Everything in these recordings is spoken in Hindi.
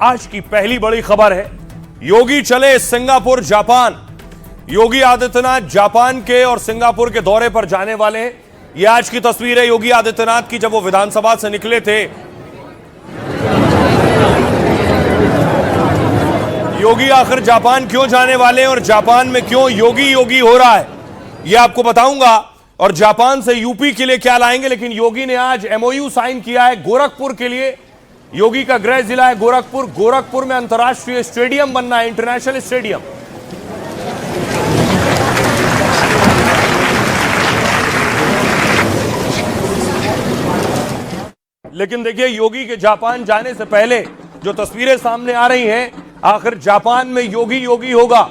आज की पहली बड़ी खबर है, योगी चले Singapore Japan. Yogi Adityanath Japan के और सिंगापुर के दौरे पर जाने वाले हैं। यह आज की तस्वीर है योगी आदित्यनाथ की जब वो विधानसभा से निकले थे। योगी आखिर जापान क्यों जाने वाले हैं और जापान में क्यों योगी योगी हो रहा है, यह आपको बताऊंगा। और जापान से यूपी के लिए क्या लाएंगे। लेकिन योगी ने आज एमओयू साइन किया है गोरखपुर के लिए। योगी का गृह जिला है गोरखपुर। गोरखपुर में अंतर्राष्ट्रीय स्टेडियम बनना है, इंटरनेशनल स्टेडियम। लेकिन देखिए, योगी के जापान जाने से पहले जो तस्वीरें सामने आ रही हैं, आखिर जापान में योगी योगी होगा।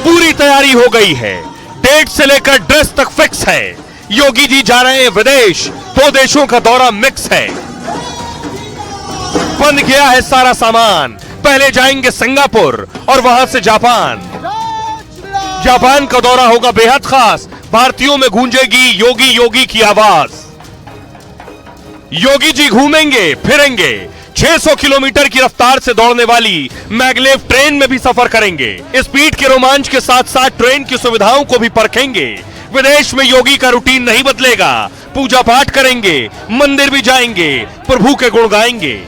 पूरी तैयारी हो गई है, डेट से लेकर ड्रेस तक फिक्स है। योगी जी जा रहे हैं विदेश, 2 देशों का दौरा मिक्स है। बन गया है सारा सामान। पहले जाएंगे सिंगापुर और वहां से जापान। जापान का दौरा होगा बेहद खास। भारतीयों में गूंजेगी योगी योगी की आवाज। योगी जी घूमेंगे फिरेंगे, 600 किलोमीटर की रफ्तार से दौड़ने वाली मैगलेव ट्रेन में भी सफर करेंगे। स्पीड के रोमांच के साथ साथ ट्रेन की सुविधाओं को भी परखेंगे। विदेश में योगी का रूटीन नहीं बदलेगा। पूजा पाठ करेंगे, मंदिर भी जाएंगे, प्रभु के गुण गाएंगे।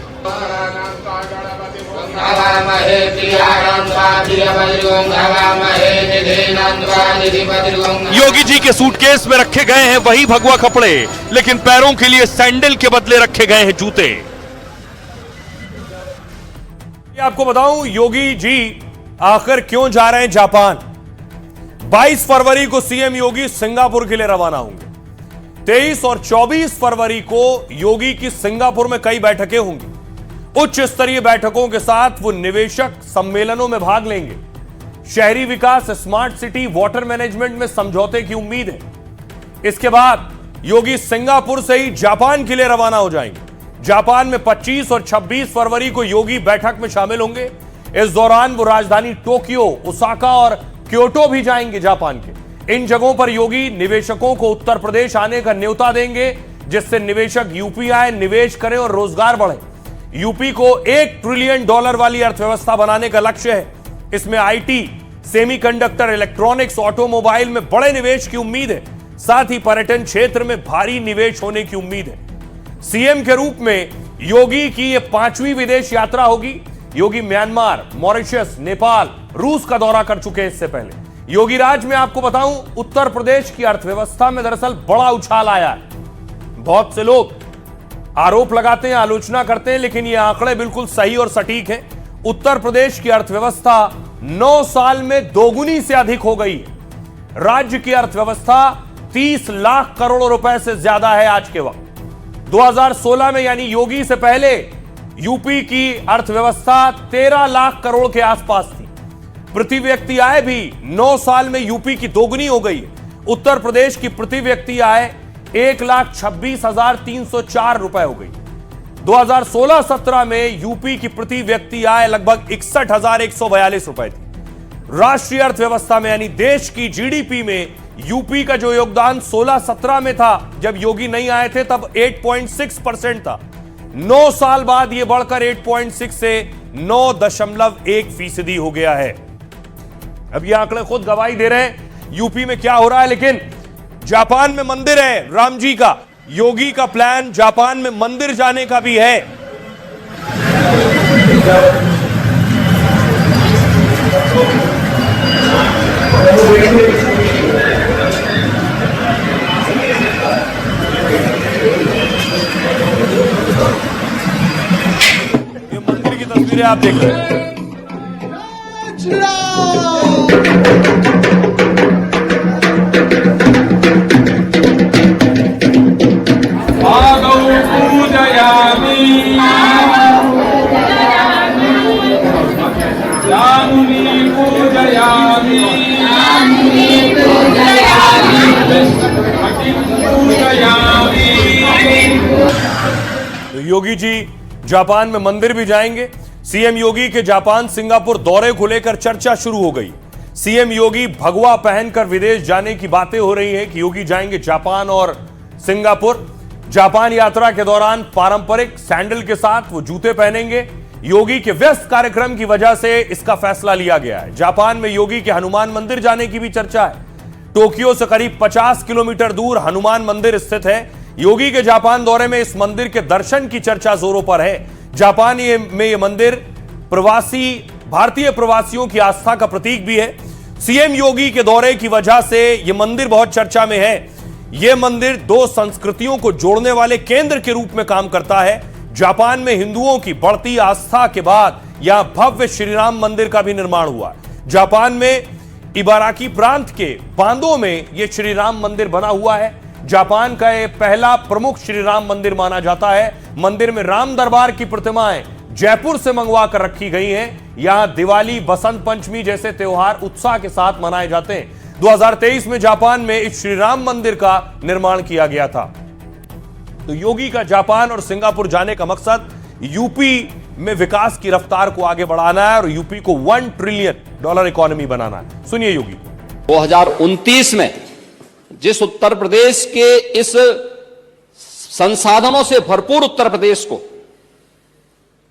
योगी जी के सूटकेस में रखे गए हैं वही भगवा कपड़े, लेकिन पैरों के लिए सैंडल के बदले रखे गए हैं जूते। आपको बताऊं योगी जी आखिर क्यों जा रहे हैं जापान। 22 फरवरी को सीएम योगी सिंगापुर के लिए रवाना होंगे। 23 और 24 फरवरी को योगी की सिंगापुर में कई बैठकें होंगी। उच्च स्तरीय बैठकों के साथ वो निवेशक सम्मेलनों में भाग लेंगे। शहरी विकास, स्मार्ट सिटी, वाटर मैनेजमेंट में समझौते की उम्मीद है। इसके बाद योगी सिंगापुर से ही जापान के लिए रवाना हो जाएंगे। जापान में 25 और 26 फरवरी को योगी बैठक में शामिल होंगे। इस दौरान वो राजधानी टोक्यो, ओसाका और क्योटो भी जाएंगे जापान के। इन जगहों पर योगी निवेशकों को उत्तर प्रदेश आने का न्योता देंगे, जिससे निवेशक यूपी आए, निवेश करें और रोजगार बढ़े। यूपी को $1 ट्रिलियन वाली अर्थव्यवस्था बनाने का लक्ष्य है। इसमें आईटी, सेमीकंडक्टर, इलेक्ट्रॉनिक्स, ऑटोमोबाइल में बड़े निवेश की उम्मीद है। साथ ही पर्यटन क्षेत्र में भारी निवेश होने की उम्मीद है। सीएम के रूप में योगी की यह 5वीं विदेश यात्रा होगी। योगी म्यांमार, मॉरिशस, नेपाल, रूस का दौरा कर चुके हैं इससे पहले। योगी राज में आपको बताऊं, उत्तर प्रदेश की अर्थव्यवस्था में दरअसल बड़ा उछाल आया है। बहुत से लोग आरोप लगाते हैं, आलोचना करते हैं, लेकिन ये आंकड़े बिल्कुल सही और सटीक हैं। उत्तर प्रदेश की अर्थव्यवस्था 9 साल में दोगुनी से अधिक हो गई है। राज्य की अर्थव्यवस्था 30 लाख करोड़ रुपए से ज्यादा है आज के वक्त। 2016 में यानी योगी से पहले यूपी की अर्थव्यवस्था 13 लाख करोड़ के आसपास थी। प्रति व्यक्ति आय भी 9 साल में यूपी की दोगुनी हो गई है। उत्तर प्रदेश की प्रति व्यक्ति आय 1,26,304 रुपए हो गई। 2016-17 में यूपी की प्रति व्यक्ति आय लगभग 61,142 रुपए थी। राष्ट्रीय अर्थव्यवस्था में यानी देश की जीडीपी में यूपी का जो योगदान 16-17 में था, जब योगी नहीं आए थे, तब 8.6% था। 9 साल बाद यह बढ़कर 8.6 से 9.1% हो गया है। अब ये आंकड़े खुद गवाही दे रहे हैं यूपी में क्या हो रहा है। लेकिन जापान में मंदिर है राम जी का। योगी का प्लान जापान में मंदिर जाने का भी है। ये मंदिर की तस्वीरें आप देख रहे हैं। योगी जी जापान में मंदिर भी जाएंगे। सीएम योगी के जापान सिंगापुर दौरे को लेकर चर्चा शुरू हो गई। सीएम योगी भगवा पहनकर विदेश जाने की बातें हो रही हैं कि योगी जाएंगे जापान और सिंगापुर। जापान यात्रा के दौरान पारंपरिक सैंडल के साथ वो जूते पहनेंगे। योगी के व्यस्त कार्यक्रम की वजह से इसका फैसला लिया गया है। जापान में योगी के हनुमान मंदिर जाने की भी चर्चा है। टोक्यो से करीब 50 किलोमीटर दूर हनुमान मंदिर स्थित है। योगी के जापान दौरे में इस मंदिर के दर्शन की चर्चा जोरों पर है। जापान में यह मंदिर भारतीय प्रवासियों की आस्था का प्रतीक भी है। सीएम योगी के दौरे की वजह से यह मंदिर बहुत चर्चा में है। यह मंदिर दो संस्कृतियों को जोड़ने वाले केंद्र के रूप में काम करता है। जापान में हिंदुओं की बढ़ती आस्था के बाद यहां भव्य श्रीराम मंदिर का भी निर्माण हुआ। जापान में इबाराकी प्रांत के बांदो में यह श्रीराम मंदिर बना हुआ है। जापान का यह पहला प्रमुख श्रीराम मंदिर माना जाता है। मंदिर में राम दरबार की प्रतिमाएं जयपुर से मंगवा कर रखी गई हैं। यहां दिवाली, बसंत पंचमी जैसे त्योहार उत्साह के साथ मनाए जाते हैं। 2023 में जापान में इस श्रीराम मंदिर का निर्माण किया गया था। तो योगी का जापान और सिंगापुर जाने का मकसद यूपी में विकास की रफ्तार को आगे बढ़ाना है और यूपी को $1 ट्रिलियन इकोनॉमी बनाना है। सुनिए योगी को। 2029 में जिस उत्तर प्रदेश के इस संसाधनों से भरपूर उत्तर प्रदेश को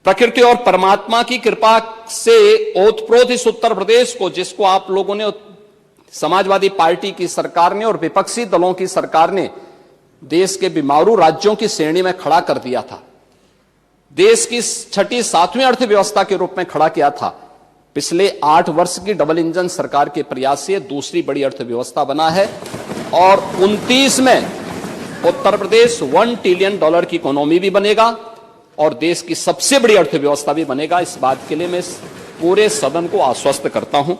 प्रकृति और परमात्मा की कृपा से ओतप्रोत इस उत्तर प्रदेश को, जिसको आप लोगों ने, समाजवादी पार्टी की सरकार ने और विपक्षी दलों की सरकार ने देश के बीमारू राज्यों की श्रेणी में खड़ा कर दिया था, देश की छठी 7वीं अर्थव्यवस्था के रूप में खड़ा किया था, पिछले 8 वर्ष की डबल इंजन सरकार के प्रयास से दूसरी बड़ी अर्थव्यवस्था बना है। और 29 में उत्तर प्रदेश $1 ट्रिलियन की इकोनॉमी भी बनेगा और देश की सबसे बड़ी अर्थव्यवस्था भी बनेगा। इस बात के लिए मैं पूरे सदन को आश्वस्त करता हूं।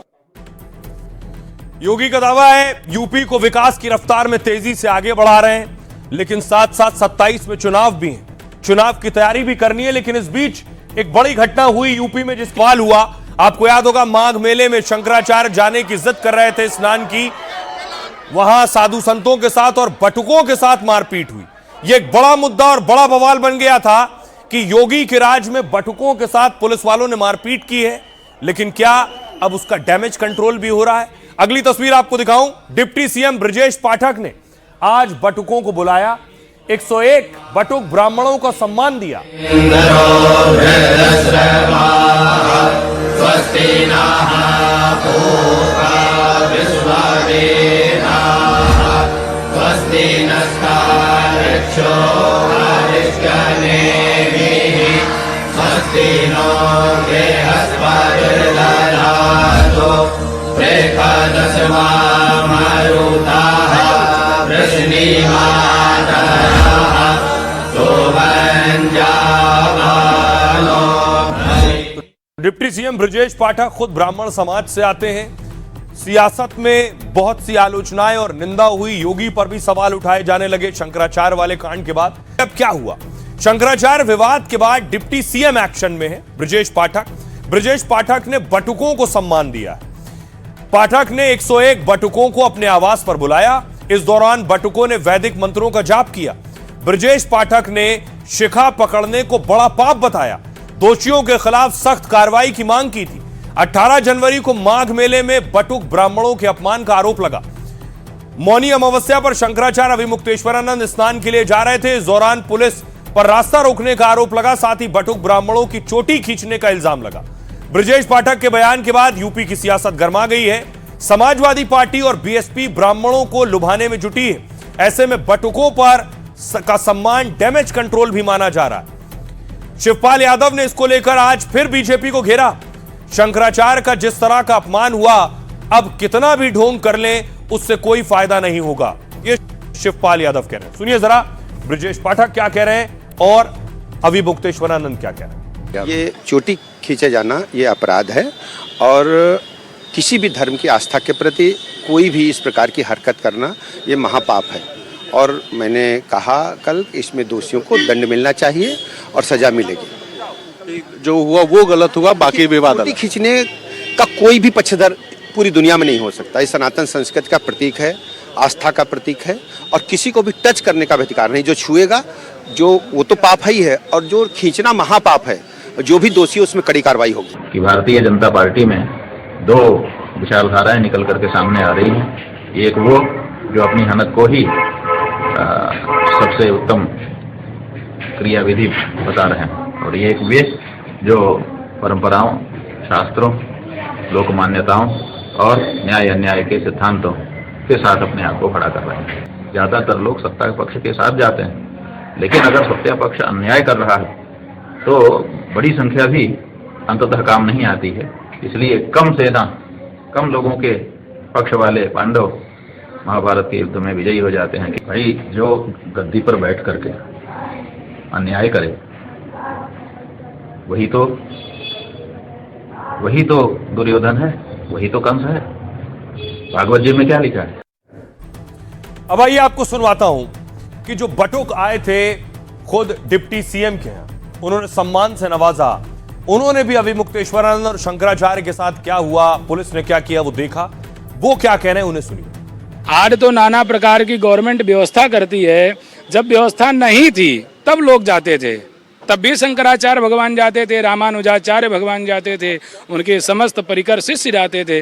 योगी का दावा है यूपी को विकास की रफ्तार में तेजी से आगे बढ़ा रहे हैं, लेकिन साथ साथ 27 में चुनाव भी है, चुनाव की तैयारी भी करनी है। लेकिन इस बीच एक बड़ी घटना हुई यूपी में, जिस सवाल हुआ, आपको याद होगा, माघ मेले में शंकराचार्य जाने की जिद कर रहे थे स्नान की, वहां साधु संतों के साथ और बटुकों के साथ मारपीट हुई। यह एक बड़ा मुद्दा और बड़ा बवाल बन गया था कि योगी के राज में बटुकों के साथ पुलिस वालों ने मारपीट की है, लेकिन क्या अब उसका डैमेज कंट्रोल भी हो रहा है? अगली तस्वीर आपको दिखाऊं। डिप्टी सीएम ब्रजेश पाठक ने आज बटुकों को बुलाया, 101 बटुक ब्राह्मणों का सम्मान दिया। डिप्टी सीएम ब्रजेश पाठक खुद ब्राह्मण समाज से आते हैं। सियासत में बहुत सी आलोचनाएं और निंदा हुई, योगी पर भी सवाल उठाए जाने लगे शंकराचार्य वाले कांड के बाद। अब क्या हुआ? शंकराचार्य विवाद के बाद डिप्टी सीएम एक्शन में है ब्रजेश पाठक ने बटुकों को सम्मान दिया। पाठक ने 101 बटुकों को अपने आवास पर बुलाया। इस दौरान बटुकों ने वैदिक मंत्रों का जाप किया। ब्रजेश पाठक ने शिखा पकड़ने को बड़ा पाप बताया, दोषियों के खिलाफ सख्त कार्रवाई की मांग की थी। 18 जनवरी को माघ मेले में बटुक ब्राह्मणों के अपमान का आरोप लगा। मौनी अमावस्या पर शंकराचार्य अभिमुक्तेश्वरानंद स्नान के लिए जा रहे थे। इस दौरान पुलिस पर रास्ता रोकने का आरोप लगा, साथ ही बटुक ब्राह्मणों की चोटी खींचने का इल्जाम लगा। ब्रजेश पाठक के बयान के बाद यूपी की सियासत गर्मा गई है। समाजवादी पार्टी और बीएसपी ब्राह्मणों को लुभाने में जुटी है। ऐसे में बटुकों पर का सम्मान डैमेज कंट्रोल भी माना जा रहा है। शिवपाल यादव ने इसको लेकर आज फिर बीजेपी को घेरा। शंकराचार्य का जिस तरह का अपमान हुआ, अब कितना भी ढोंग कर लें उससे कोई फायदा नहीं होगा, ये शिवपाल यादव कह रहे हैं। सुनिए जरा ब्रजेश पाठक क्या कह रहे हैं और अभिमुक्तेश्वरानंद क्या कह रहे हैं। ये चोटी खींचे जाना ये अपराध है और किसी भी धर्म की आस्था के प्रति कोई भी इस प्रकार की हरकत करना ये महापाप है। और मैंने कहा कल इसमें दोषियों को दंड मिलना चाहिए और सजा मिलेगी। जो हुआ वो गलत हुआ, बाकी विवाद। चोटी खींचने का कोई भी पक्षधर पूरी दुनिया में नहीं हो सकता। ये सनातन संस्कृति का प्रतीक है आस्था का प्रतीक है और किसी को भी टच करने का भी अधिकार नहीं। जो छुएगा जो वो तो पाप ही है और जो खींचना महापाप है। जो भी दोषी है उसमें कड़ी कार्रवाई होगी। कि भारतीय जनता पार्टी में दो विचारधाराएं निकल करके सामने आ रही हैं। एक वो जो अपनी हनक को ही सबसे उत्तम क्रियाविधि बता रहे हैं और एक वे जो परंपराओं, शास्त्रों, लोक मान्यताओं और न्याय अन्याय के सिद्धांतों के साथ अपने आप को खड़ा कर रहे हैं। ज़्यादातर लोग सत्ता के पक्ष के साथ जाते हैं, लेकिन अगर सत्ता पक्ष अन्याय कर रहा है तो बड़ी संख्या भी अंततः काम नहीं आती है। इसलिए कम सेना, कम लोगों के पक्ष वाले पांडव महाभारत के युद्ध में विजयी हो जाते हैं। कि भाई जो गद्दी पर बैठ करके अन्याय करे वही तो दुर्योधन है, वही तो कंस है। भागवत जी में क्या लिखा है? अब आइए आपको सुनवाता हूं कि जो बटुक आए थे खुद डिप्टी सीएम के हैं, उन्होंने सम्मान से नवाजा। उन्होंने भी अभिमुक्तेश्वरानंद और शंकराचार्य के साथ क्या हुआ, पुलिस ने क्या किया वो देखा। वो क्या कह रहे हैं उन्हें सुनिए। आज तो नाना प्रकार की गवर्नमेंट व्यवस्था करती है। जब व्यवस्था नहीं थी तब लोग जाते थे, तब भी शंकराचार्य भगवान जाते थे, रामानुजाचार्य भगवान जाते थे, उनके समस्त परिकर शिष्य जाते थे।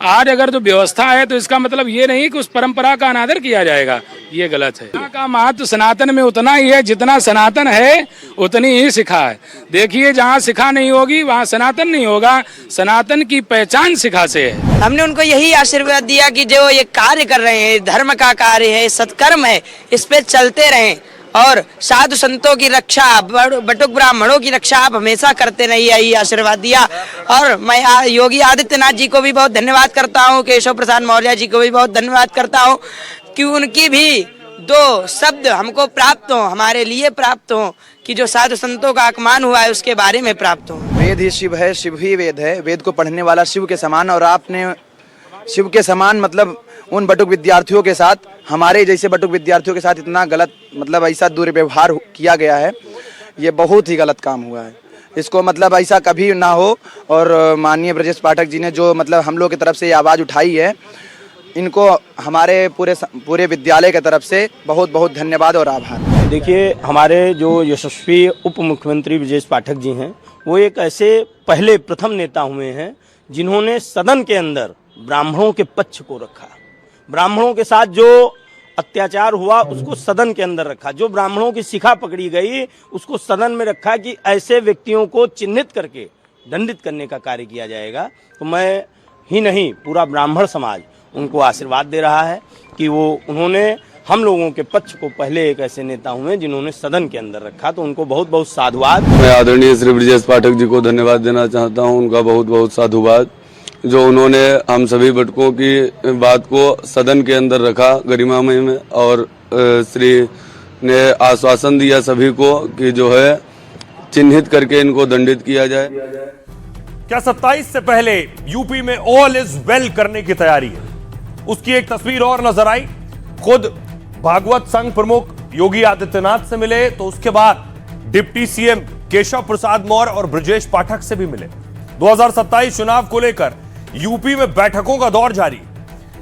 आज अगर तो व्यवस्था है तो इसका मतलब ये नहीं कि उस परंपरा का अनादर किया जाएगा, ये गलत है। यहाँ का महत्व सनातन में उतना ही है जितना सनातन है उतनी ही शिखा है। देखिए जहाँ शिखा नहीं होगी वहाँ सनातन नहीं होगा। सनातन की पहचान शिखा से है। हमने उनको यही आशीर्वाद दिया कि जो ये कार्य कर रहे हैं, धर्म का कार्य है, सत्कर्म है, इस पे चलते रहें और साधु संतों की रक्षा, बटुक ब्राह्मणों की रक्षा आप हमेशा करते रहिए, यही आशीर्वाद दिया। और मैं योगी आदित्यनाथ जी को भी बहुत धन्यवाद करता हूँ, केशव प्रसाद मौर्य जी को भी बहुत धन्यवाद करता हूँ कि उनकी भी दो शब्द हमको प्राप्त हो, हमारे लिए प्राप्त हो, कि जो साधु संतों का अपमान हुआ है उसके बारे में प्राप्त हो। वेद ही शिव है, शिव ही वेद है। वेद को पढ़ने वाला शिव के समान, और आपने शिव के समान मतलब उन बटुक विद्यार्थियों के साथ, हमारे जैसे बटुक विद्यार्थियों के साथ इतना गलत मतलब ऐसा दुर्व्यवहार किया गया है, ये बहुत ही गलत काम हुआ है। इसको मतलब ऐसा कभी ना हो। और माननीय ब्रजेश पाठक जी ने जो मतलब हम लोग की तरफ से ये आवाज़ उठाई है, इनको हमारे पूरे विद्यालय की तरफ से बहुत बहुत धन्यवाद और आभार। देखिए, हमारे जो यशस्वी उप मुख्यमंत्री ब्रजेश पाठक जी हैं, वो एक ऐसे पहले प्रथम नेता हुए हैं जिन्होंने सदन के अंदर ब्राह्मणों के पक्ष को रखा। ब्राह्मणों के साथ जो अत्याचार हुआ उसको सदन के अंदर रखा। जो ब्राह्मणों की शिखा पकड़ी गई उसको सदन में रखा कि ऐसे व्यक्तियों को चिन्हित करके दंडित करने का कार्य किया जाएगा। तो मैं ही नहीं, पूरा ब्राह्मण समाज उनको आशीर्वाद दे रहा है कि उन्होंने हम लोगों के पक्ष को पहले एक ऐसे नेता हुए जिन्होंने सदन के अंदर रखा। तो उनको बहुत बहुत साधुवाद। मैं आदरणीय श्री ब्रजेश पाठक जी को धन्यवाद देना चाहता हूं। उनका बहुत बहुत साधुवाद, जो उन्होंने हम सभी बटुकों की बात को सदन के अंदर रखा गरिमामय में, और श्री ने आश्वासन दिया सभी को कि जो है चिन्हित करके इनको दंडित किया जाए। क्या 27 से पहले यूपी में ऑल इज वेल करने की तैयारी है? उसकी एक तस्वीर और नजर आई। खुद भागवत संघ प्रमुख योगी आदित्यनाथ से मिले, तो उसके बाद डिप्टी सीएम केशव प्रसाद मौर्य और ब्रजेश पाठक से भी मिले। 2027 चुनाव को लेकर यूपी में बैठकों का दौर जारी।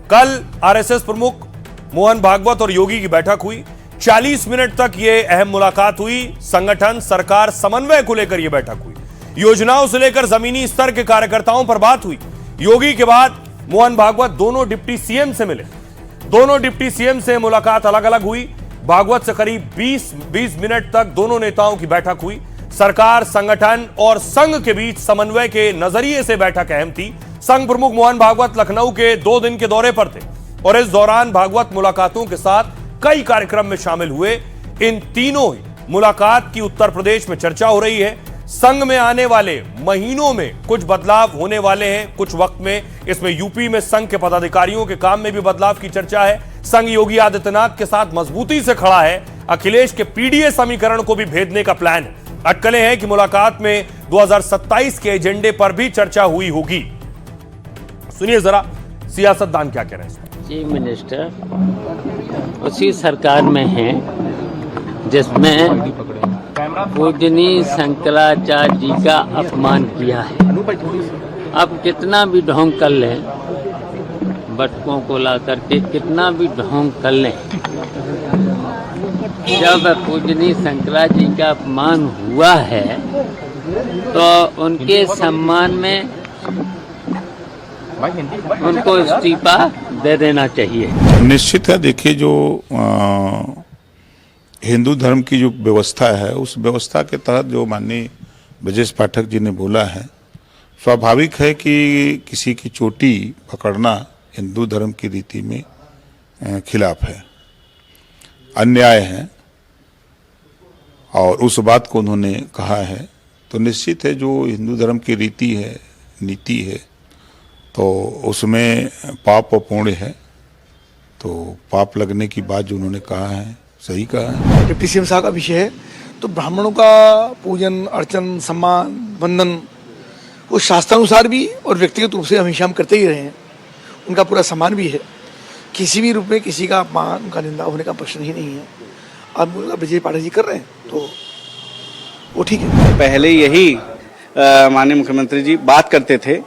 कल आरएसएस प्रमुख मोहन भागवत और योगी की बैठक हुई। 40 मिनट तक यह अहम मुलाकात हुई। संगठन सरकार समन्वय को लेकर यह बैठक हुई। योजनाओं से लेकर जमीनी स्तर के कार्यकर्ताओं पर बात हुई। योगी के बाद मोहन भागवत दोनों डिप्टी सीएम से मिले। दोनों डिप्टी सीएम से मुलाकात अलग अलग हुई। भागवत से करीब 20 मिनट तक दोनों नेताओं की बैठक हुई। सरकार, संगठन और संघ के बीच समन्वय के नजरिए से बैठक अहम थी। संघ प्रमुख मोहन भागवत लखनऊ के 2 दिन के दौरे पर थे और इस दौरान भागवत मुलाकातों के साथ कई कार्यक्रम में शामिल हुए। इन तीनों ही मुलाकात की उत्तर प्रदेश में चर्चा हो रही है। संघ में आने वाले महीनों में कुछ बदलाव होने वाले हैं कुछ वक्त में। इसमें यूपी में संघ के पदाधिकारियों के काम में भी बदलाव की चर्चा है। संघ योगी आदित्यनाथ के साथ मजबूती से खड़ा है। अखिलेश के पीडीए समीकरण को भी भेदने का प्लान है। अटकलें हैं कि मुलाकात में 2027 के एजेंडे पर भी चर्चा हुई होगी। सुनिए जरा सियासतदान क्या कह रहे हैं। चीफ मिनिस्टर उसी सरकार में हैं जिसमें पूजनीय शंकराचार्य जी का अपमान किया है। अब कितना भी ढोंग कर लें, बटुकों को ला करके कितना भी ढोंग कर लें, जब पूजनीय शंकराचार्य जी का अपमान हुआ है तो उनके सम्मान में उनको इस्तीफा दे देना चाहिए। निश्चित है, देखिए जो हिंदू धर्म की जो व्यवस्था है उस व्यवस्था के तहत जो माननीय ब्रजेश पाठक जी ने बोला है, स्वाभाविक है कि किसी की चोटी पकड़ना हिंदू धर्म की रीति में खिलाफ है, अन्याय है, और उस बात को उन्होंने कहा है। तो निश्चित है जो हिंदू धर्म की रीति है, नीति है, तो उसमें पाप और पुण्य है, तो पाप लगने की बात जो उन्होंने कहा है सही कहा है। डिप्टी सीएम साहब का विषय है तो ब्राह्मणों का पूजन अर्चन सम्मान वंदन वो शास्त्रानुसार भी और व्यक्तिगत रूप से हमेशा हम करते ही रहे हैं, उनका पूरा सम्मान भी है। किसी भी रूप में किसी का अपमान उनका निंदा होने का प्रश्न ही नहीं है। अब ब्रजेश पाठक जी कर रहे हैं तो वो ठीक है। पहले यही माननीय मुख्यमंत्री जी बात करते थे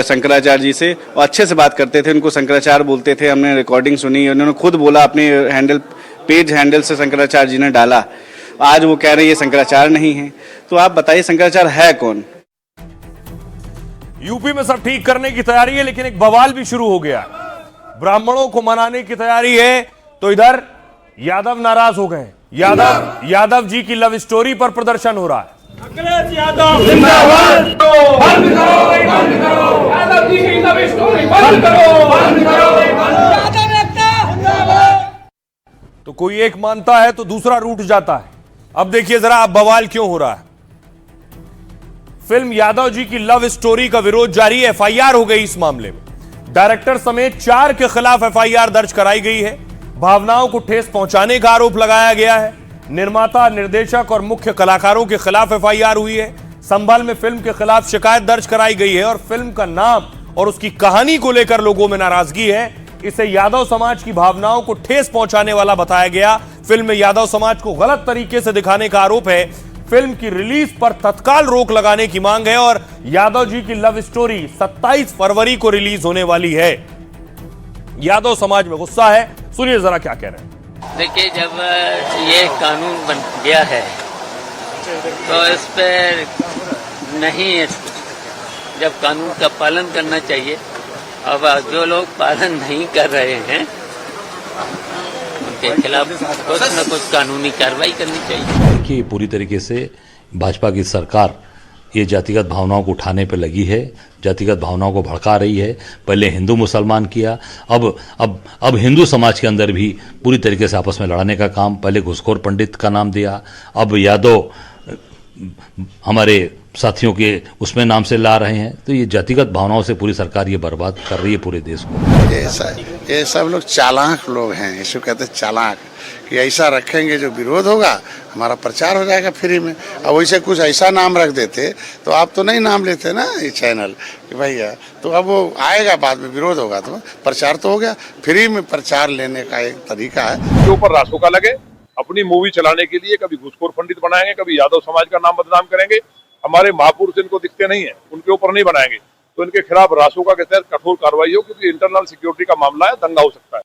शंकराचार्य जी से, और अच्छे से बात करते थे, उनको शंकराचार्य बोलते थे। हमने रिकॉर्डिंग सुनी, उन्होंने खुद बोला अपने पेज हैंडल से शंकराचार्य जी ने डाला। आज वो कह रहे हैं ये शंकराचार्य नहीं है, तो आप बताइए शंकराचार्य है कौन? यूपी में सब ठीक करने की तैयारी है, लेकिन एक बवाल भी शुरू हो गया। ब्राह्मणों को मनाने की तैयारी है तो इधर यादव नाराज हो गए। यादव जी की लव स्टोरी पर प्रदर्शन हो रहा है। अखिलेश यादव जिंदाबाद, बंद करो, बंद करो, यादव जी की लव स्टोरी बंद करो, बंद करो, यादव एकता जिंदाबाद। तो कोई एक मानता है तो दूसरा रूठ जाता है। अब देखिए जरा अब बवाल क्यों हो रहा है। फिल्म यादव जी की लव स्टोरी का विरोध जारी है। एफआईआर हो गई इस मामले में। डायरेक्टर समेत 4 के खिलाफ एफआईआर दर्ज कराई गई है। भावनाओं को ठेस पहुंचाने का आरोप लगाया गया है। निर्माता, निर्देशक और मुख्य कलाकारों के खिलाफ एफआईआर हुई है। संभल में फिल्म के खिलाफ शिकायत दर्ज कराई गई है और फिल्म का नाम और उसकी कहानी को लेकर लोगों में नाराजगी है। इसे यादव समाज की भावनाओं को ठेस पहुंचाने वाला बताया गया। फिल्म में यादव समाज को गलत तरीके से दिखाने का आरोप है। फिल्म की रिलीज पर तत्काल रोक लगाने की मांग है और यादव जी की लव स्टोरी 27 फरवरी को रिलीज होने वाली है। यादव समाज में गुस्सा है, सुनिए जरा क्या कह रहे हैं। देखिए, जब ये कानून बन गया है तो इस पर नहीं, जब कानून का पालन करना चाहिए। अब जो लोग पालन नहीं कर रहे हैं उनके खिलाफ कुछ न कुछ कानूनी कार्रवाई करनी चाहिए। देखिए, पूरी तरीके से भाजपा की सरकार ये जातिगत भावनाओं को उठाने पर लगी है, जातिगत भावनाओं को भड़का रही है। पहले हिंदू मुसलमान किया, अब हिंदू समाज के अंदर भी पूरी तरीके से आपस में लड़ाने का काम। पहले घुसखोर पंडित का नाम दिया, अब यादव हमारे साथियों के उसमें नाम से ला रहे हैं। तो ये जातिगत भावनाओं से पूरी सरकार ये बर्बाद कर रही है पूरे देश को। ये सब लोग चालाक लोग हैं, इसको कहते हैं चालाक, कि ऐसा रखेंगे जो विरोध होगा हमारा प्रचार हो जाएगा फ्री में। अब वैसे कुछ ऐसा नाम रख देते तो आप तो नहीं नाम लेते ना ये चैनल कि भैया, तो अब वो आएगा बाद में विरोध होगा तो प्रचार तो हो गया। फ्री में प्रचार लेने का एक तरीका है। के ऊपर रासोका लगे, अपनी मूवी चलाने के लिए कभी घुसखोर पंडित बनाएंगे, कभी यादव समाज का नाम बदनाम करेंगे। हमारे महापुरुष इनको दिखते नहीं है, उनके ऊपर नहीं बनाएंगे, तो इनके खिलाफ रासोका के तहत कठोर कार्रवाई हो, क्योंकि इंटरनल सिक्योरिटी का मामला है, दंगा हो सकता है।